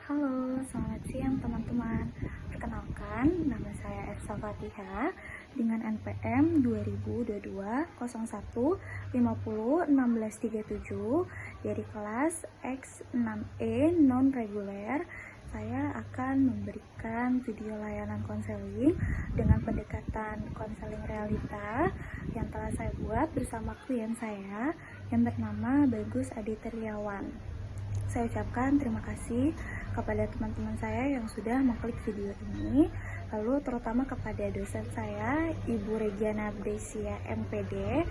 Halo, selamat siang teman-teman. Perkenalkan, nama saya Ersa Fatihah dengan NPM 2022-01-50-1637 dari kelas X6E non-reguler. Saya akan memberikan video layanan konseling dengan pendekatan konseling realita yang telah saya buat bersama klien saya yang bernama Bagus Adityawan. Saya ucapkan terima kasih kepada teman-teman saya yang sudah mengklik video ini, lalu terutama kepada dosen saya, Ibu Regiana Brescia MPD,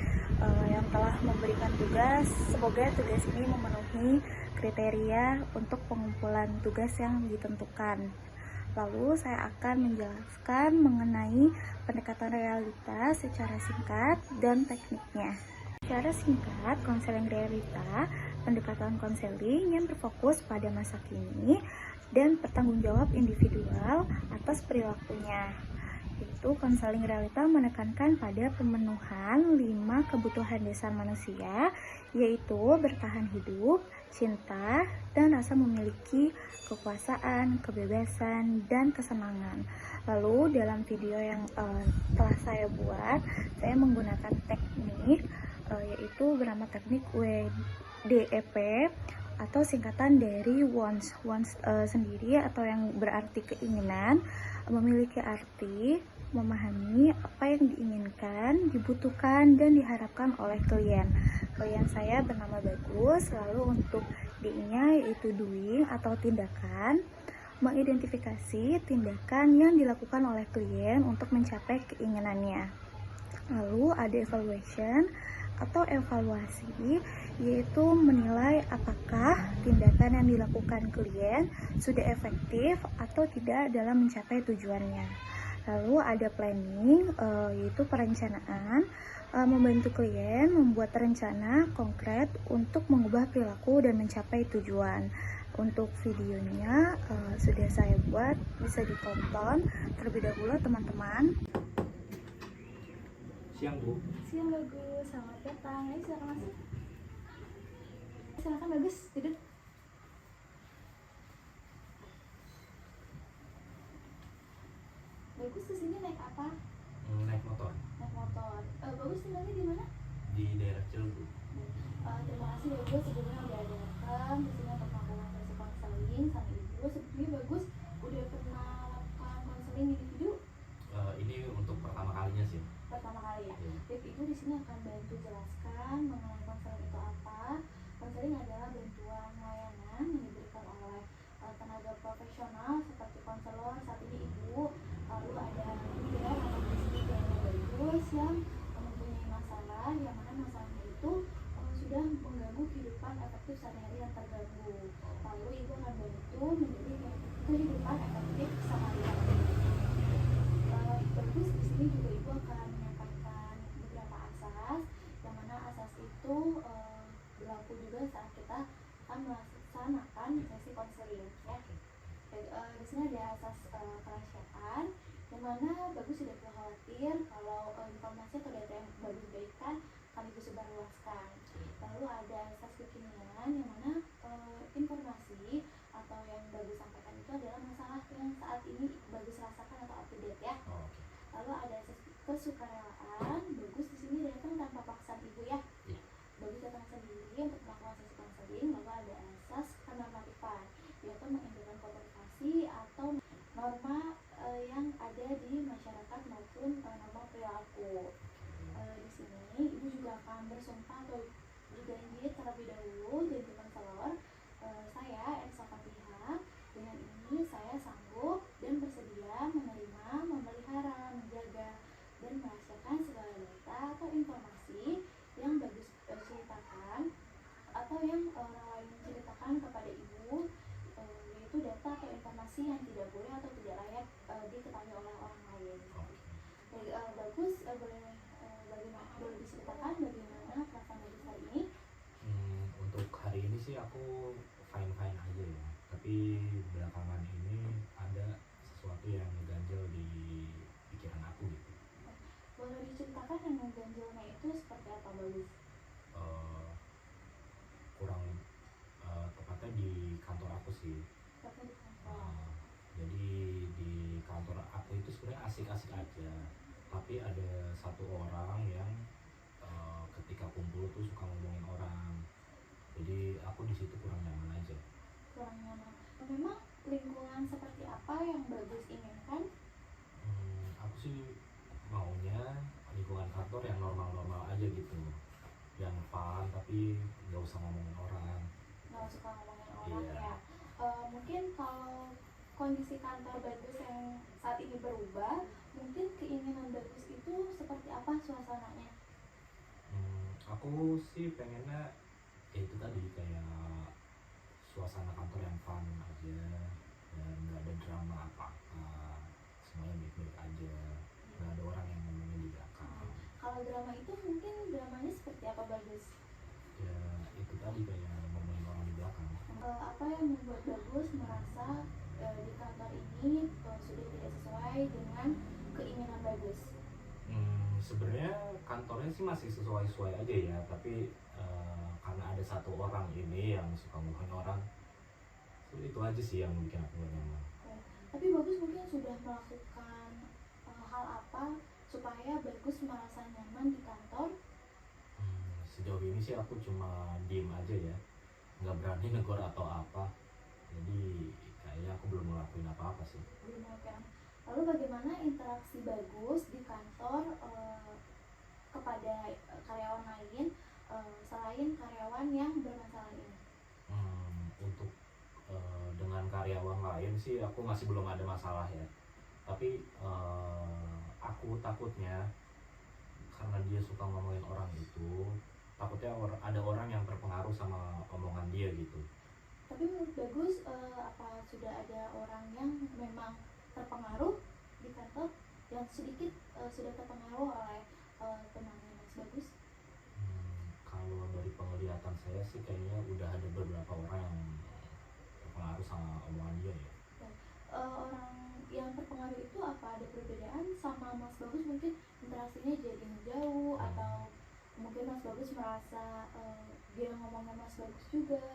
yang telah memberikan tugas. Semoga tugas ini memenuhi kriteria untuk pengumpulan tugas yang ditentukan. Lalu saya akan menjelaskan mengenai pendekatan realitas secara singkat dan tekniknya. Secara singkat, konseling realita pendekatan konseling yang berfokus pada masa kini dan bertanggung jawab individual atas perilakunya. Yaitu konseling realita menekankan pada pemenuhan 5 kebutuhan dasar manusia, yaitu bertahan hidup, cinta, dan rasa memiliki kekuasaan, kebebasan, dan kesenangan. Lalu dalam video yang telah saya buat, saya menggunakan teknik yaitu bernama teknik WDEP atau singkatan dari wants sendiri, atau yang berarti keinginan, memiliki arti memahami apa yang diinginkan, dibutuhkan, dan diharapkan oleh klien. Klien saya bernama Bagus. Lalu untuk D-nya yaitu doing atau tindakan, mengidentifikasi tindakan yang dilakukan oleh klien untuk mencapai keinginannya. Lalu ada evaluation atau evaluasi, yaitu menilai apakah tindakan yang dilakukan klien sudah efektif atau tidak dalam mencapai tujuannya. Lalu ada planning, yaitu perencanaan, membantu klien membuat rencana konkret untuk mengubah perilaku dan mencapai tujuan. Untuk videonya sudah saya buat, bisa ditonton terlebih dahulu teman-teman. Siang Bu. Siang Bagus, selamat datang. Ayo silakan masuk. Silakan Bagus, duduk. Bagus kesini naik apa? Naik motor. Naik motor. Bagus tinggalnya di mana? Di daerah Cilegon. Terima kasih Bagus sebelumnya udah datang di sini untuk melakukan sesi konseling sama Ibu. Sebelumnya Bagus udah pernah lakukan konseling individu? Ini untuk pertama kalinya sih. Pertama kali ya. Jadi Ibu di sini akan bantu jelaskan mengenai konseling itu apa. Konseling adalah bantuan layanan yang diberikan oleh tenaga profesional seperti konselor. Saat ini Ibu lalu ada klien atau istri yang Bagus yang mempunyai masalah, yang mana masalahnya itu sudah mengganggu kehidupan efektif sehari-hari yang terganggu. Lalu Ibu akan bantu menjadi kehidupan efektif sehari-hari. Bagus di sini juga Ibu akan menyampaikan beberapa asas, yang mana asas itu berlaku juga saat kita akan melaksanakan sesi konseling ya. Di sini ada asas kerahasiaan, yang mana Bagus tidak perlu khawatir kalau informasi atau data yang Bagus berikan akan Ibu sebarluaskan. Lalu ada asas kekinian, yang mana informasi atau yang Bagus sampaikan itu adalah masalah yang saat ini Bagus rasakan atau up to date ya. Lalu ada asas kesukarelaan. Bagus di sini datang tanpa paksaan Ibu ya. Bagus datang sendiri untuk melakukan sesi konseling. Lalu ada asas kenormatifan, yaitu menginginkan komunikasi atau norma yang ada di masyarakat maupun norma perilaku. Di sini Ibu juga akan bersumpah atau berjanji terlebih dahulu jadi konselor. Saya Ersa Fatihah, dengan ini saya sanggup dan bersedia menerima, memelihara, menjaga, dan merahasiakan segala data atau informasi yang Bagus ceritakan atau yang orang lain ceritakan kepada Ibu, yaitu data atau informasi yang tidak boleh atau tidak layak diketahui oleh orang lain. Bagus, boleh diceritakan bagaimana perasaan Bagus hari ini? Untuk hari ini sih aku fine-fine aja ya. Tapi belakangan ini ada sesuatu yang ganjel di pikiran aku gitu. Boleh diceritakan yang mengganjilnya itu seperti apa Bagus? Kurang tepatnya di kantor aku sih. Tepatnya di asik-asik aja. Tapi ada satu orang yang ketika kumpul tuh suka ngomongin orang. Jadi aku di situ kurang nyaman aja. Kurang nyaman. Memang lingkungan seperti apa yang bagus inginkan? Aku sih maunya lingkungan kantor yang normal-normal aja gitu, yang fun tapi nggak usah ngomongin orang. Nggak suka ngomongin orang Iya. ya. Mungkin kalau kondisi kantor bagus yang saat ini berubah, mungkin keinginan bagus itu seperti apa suasananya? Aku sih pengennya ya itu tadi, kayak suasana kantor yang fun aja dan nggak ada drama apa-apa, semuanya baik-baik aja, nggak ada orang yang ngomongin di belakang. Kalau drama itu mungkin dramanya seperti apa bagus? Ya itu tadi, kayak ngomongin orang di belakang. Apa yang membuat bagus merasa di kantor ini sudah tidak sesuai dengan keinginan bagus? Sebenarnya kantornya sih masih sesuai-sesuai aja ya, tapi karena ada satu orang ini yang suka ngomongin orang, so, itu aja sih yang bikin aku gak nyaman. Tapi bagus mungkin sudah melakukan hal apa supaya bagus merasa nyaman di kantor? Sejauh ini sih aku cuma diem aja ya, nggak berani negor atau apa, jadi kayaknya aku belum ngelakuin apa-apa sih. Belum melakukan. Lalu bagaimana interaksi bagus di kantor kepada karyawan lain selain karyawan yang bermasalah ini? Untuk dengan karyawan lain sih aku masih belum ada masalah ya, tapi aku takutnya karena dia suka ngomongin orang itu, takutnya ada orang yang terpengaruh sama omongan dia gitu. Tapi menurut Bagus, apa sudah ada orang yang memang terpengaruh di kantor dan sedikit sudah terpengaruh oleh temannya Mas Bagus? Kalau dari penglihatan saya sih kayaknya udah ada beberapa orang yang terpengaruh sama omongan dia ya. Orang yang terpengaruh itu apa ada perbedaan sama Mas Bagus, mungkin interaksinya jadi menjauh atau mungkin Mas Bagus merasa dia ngomongnya Mas Bagus juga?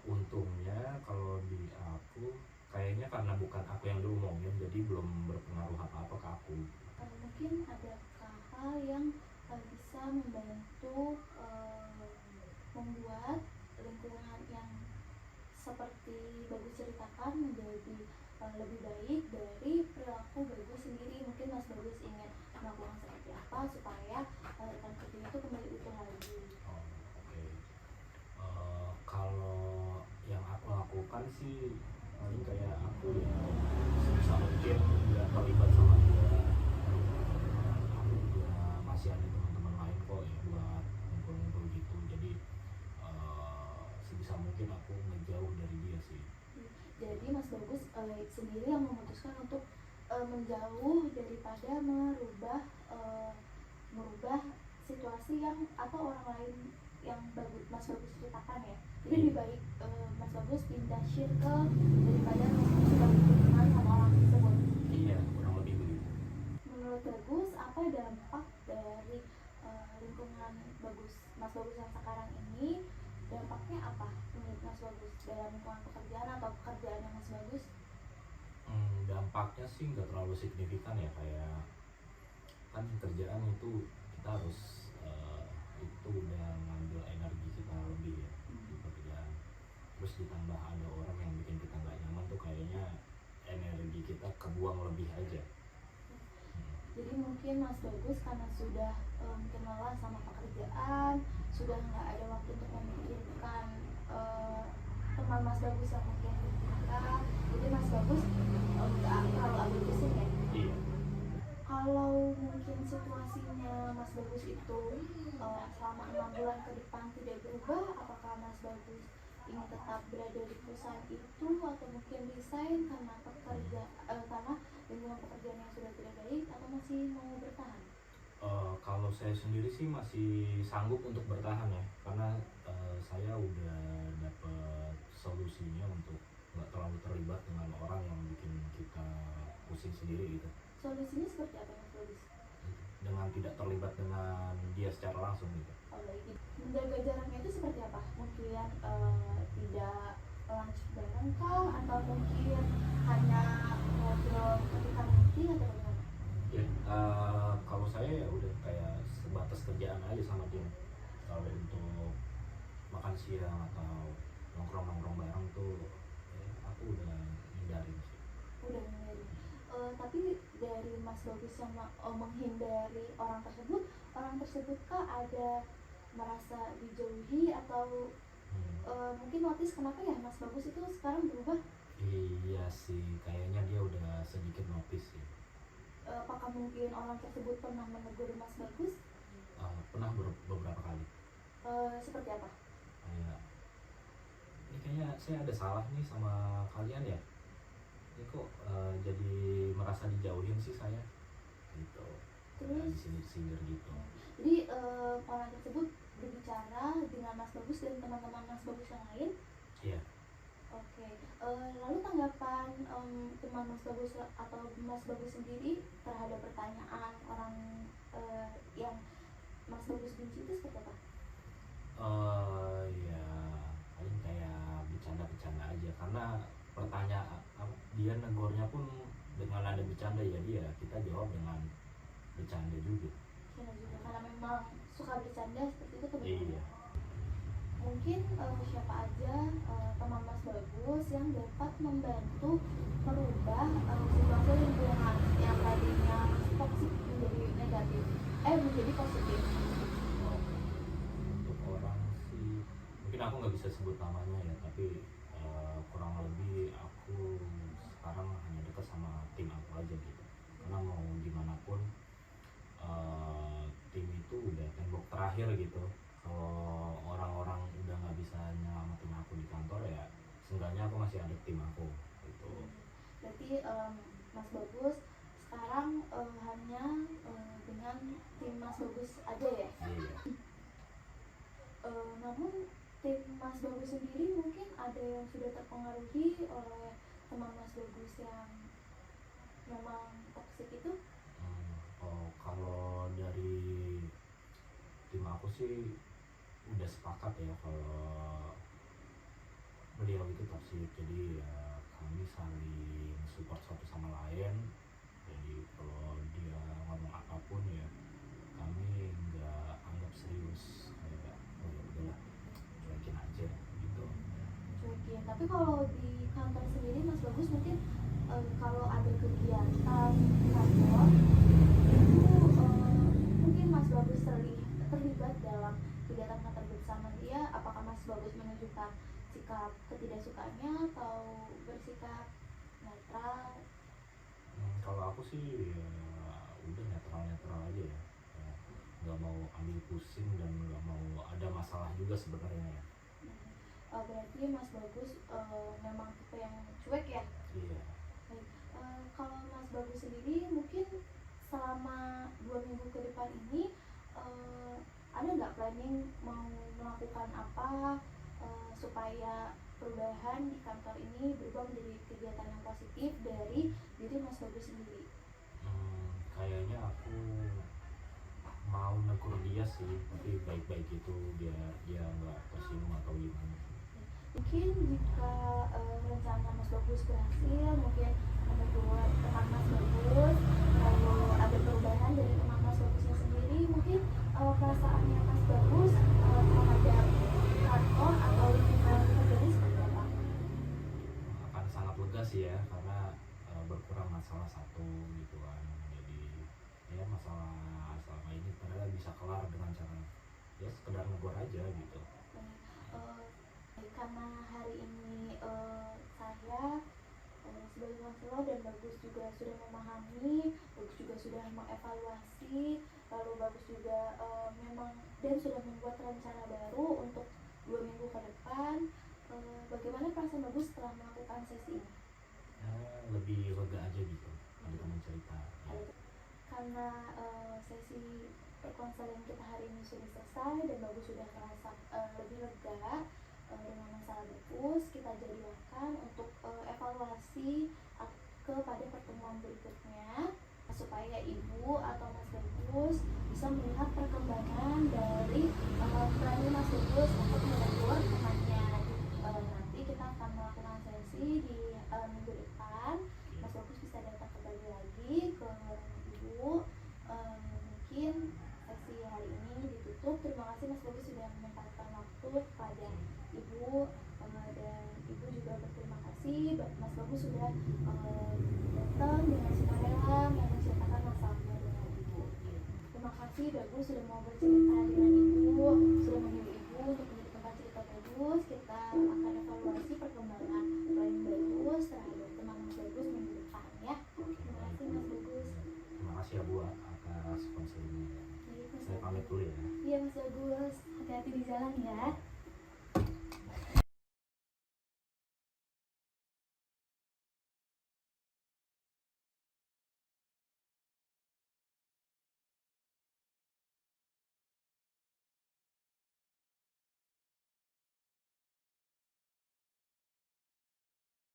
Untungnya kalau di aku kayaknya karena bukan aku yang diomongin, jadi belum berpengaruh apa-apa ke aku. Mungkin adakah hal yang bisa membantu membuat lingkungan yang seperti Bagus ceritakan menjadi lebih baik dari perilaku Bagus sendiri? Mungkin Mas Bagus ingin melakukan seperti apa supaya rekan kerjanya itu kembali utuh lagi? Oke. Kalau yang aku lakukan sih paling kayak aku ya sebisa mungkin nggak terlibat sama dia. Aku juga masih ada teman-teman lain kok ya buat ngumpul-ngumpul gitu, jadi sebisa mungkin aku ngejauh dari dia sih. Jadi Mas Bagus sendiri yang memutuskan untuk menjauh daripada merubah situasi yang atau orang lain yang Mas Bagus ceritakan ya. Jadi lebih baik Mas Bagus pindah circle daripada Mas Bagus sudah berhubungan sama orang tersebut. Iya, kurang lebih begitu. Menurut Bagus, apa dampak dari lingkungan Mas Bagus yang sekarang ini? Dampaknya apa menurut Mas Bagus dalam lingkungan pekerjaan atau pekerjaan yang Mas Bagus? Dampaknya sih nggak terlalu signifikan ya, kayak kan kerjaan itu kita harus itu udah ngambil energi kita lebih ya di pekerjaan, terus ditambah ada orang yang bikin kita nggak nyaman tuh kayaknya energi kita kebuang lebih aja. Jadi mungkin Mas Bagus karena sudah mungkin lelah sama pekerjaan, sudah nggak ada waktu untuk memikirkan teman Mas Bagus yang mungkin bertingkah, jadi Mas Bagus nggak terlalu ambil pusing ya? Iya. Kalau mungkin situasinya Mas Bagus itu selama 6 bulan ke depan tidak berubah, apakah Mas Bagus ingin tetap berada di perusahaan itu atau mungkin resign karena karena lingkungan pekerjaan yang sudah tidak baik, atau masih mau bertahan? Kalau saya sendiri sih masih sanggup untuk bertahan ya, karena saya udah dapet solusinya untuk nggak terlalu terlibat dengan orang yang bikin kita pusing sendiri gitu. Solusinya seperti apa Mas Bagus? Dengan tidak terlibat dengan dia secara langsung gitu. Menjaga jaraknya itu seperti apa? Mungkin tidak lunch bareng kah, atau mungkin hanya belum ketika meeting atau bagaimana? Ya, kalau saya ya udah kayak sebatas kerjaan aja sama tim. Kalau untuk makan siang atau nongkrong-nongkrong bareng tuh ya, aku udah hindarin sih. Udah menghindari. Tapi dari Mas Bagus yang menghindari orang tersebut kah ada merasa dijauhi atau mungkin notice kenapa ya Mas Bagus itu sekarang berubah? Iya sih, kayaknya dia udah sedikit notice sih. Apakah mungkin orang tersebut pernah menegur Mas Bagus? Pernah beberapa kali. Seperti apa? Kayak, ini kayaknya saya ada salah nih sama kalian ya. Ini kok jadi merasa dijauhin sih saya. Gitu. Terus? Disindir-sindir gitu. Jadi orang tersebut berbicara dengan Mas Bagus dan teman-teman Mas Bagus yang lain? Iya. Oke. Lalu tanggapan teman Mas Bagus atau Mas Bagus sendiri terhadap pertanyaan orang yang Mas Bagus benci itu seperti apa? Ya paling kayak bercanda-bercanda aja karena pertanyaan dia negornya pun dengan ada bercanda jadi ya kita jawab dengan bercanda juga. Benar juga, karena memang suka bercanda seperti itu kebetulan. Iya. Mungkin siapa aja teman Mas Bagus yang dapat membantu merubah situasi lingkungan yang tadinya toksik menjadi negatif, menjadi positif. Untuk orang sih mungkin aku nggak bisa sebut namanya ya tapi kurang lebih aku sekarang hanya dekat sama tim aku aja gitu karena mau gimana pun tim itu udah tembok terakhir gitu. Kalau orang-orang udah nggak bisa nyelamatin aku di kantor ya seenggaknya aku masih ada tim aku gitu. Berarti Mas Bagus sekarang hanya dengan tim Mas Bagus aja ya? Iya. Namun tim Mas Bagus sendiri mungkin ada yang sudah terpengaruhi oleh teman Mas Bagus yang memang toksik itu? Kalau dari tim aku sih udah sepakat ya kalau beliau itu toksik, jadi ya kami saling support satu sama lain. Jadi kalau dia ngomong apapun ya kami nggak anggap serius, kayak oh ya udahlah cuekin aja gitu. Cuekin. Tapi kalau di kantor sendiri Mas Bagus mungkin kalau ada kegiatan kantor itu mungkin Mas Bagus terlibat dalam kegiatan kantor bersama dia, apakah Mas Bagus menunjukkan sikap ketidaksukaannya atau bersikap netral? Kalau aku sih ya udah netral aja ya, nggak mau ambil pusing dan nggak mau ada masalah juga sebenarnya ya. Berarti Mas Bagus memang tipe yang cuek ya? Iya. Baik. Kalau Mas Bagus sendiri mungkin selama 2 minggu ke depan ini ada nggak planning mau melakukan apa supaya perubahan di kantor ini berubah menjadi kegiatan yang positif dari diri Mas Bagus sendiri? Kayaknya aku mau negur dia sih, tapi baik-baik gitu biar dia nggak tersinggung atau gimana. Mungkin jika rencana Mas Bagus berhasil, mungkin menegur teman Mas Bagus, lalu ada perubahan dari teman Mas Bagusnya sendiri, mungkin perasaannya Mas Bagus terhadap kantor atau lingkungan terjadi seperti apa? Akan sangat lega sih ya, karena berkurang masalah satu gitu kan. Jadi ya masalah selama ini padahal bisa kelar dengan cara ya sekedar negur aja gitu. Karena hari ini saya sebagai konselor dan Bagus juga sudah memahami, Bagus juga sudah mengevaluasi, lalu Bagus juga memang dan sudah membuat rencana baru untuk 2 minggu ke depan. Bagaimana perasaan Bagus setelah melakukan sesi ini? Lebih lega aja gitu, ada teman cerita ya. Karena sesi konseling kita hari ini sudah selesai dan Bagus sudah merasa lebih lega dengan masalah Bagus, kita jadwalkan untuk evaluasi kepada pertemuan berikutnya supaya Ibu atau Mas Bagus bisa melihat perkembangan dari berani Mas Bagus untuk menegur temannya. Nanti kita akan melakukan sesi di minggu depan. Mas Bagus bisa kasih Mas Bagus sudah datang dengan sukarela yang menceritakan masalahnya dengan Ibu. Terima kasih Bagus sudah mau bercerita dengan Ibu, sudah memilih Ibu untuk menjadi tempat cerita Bagus. Kita akan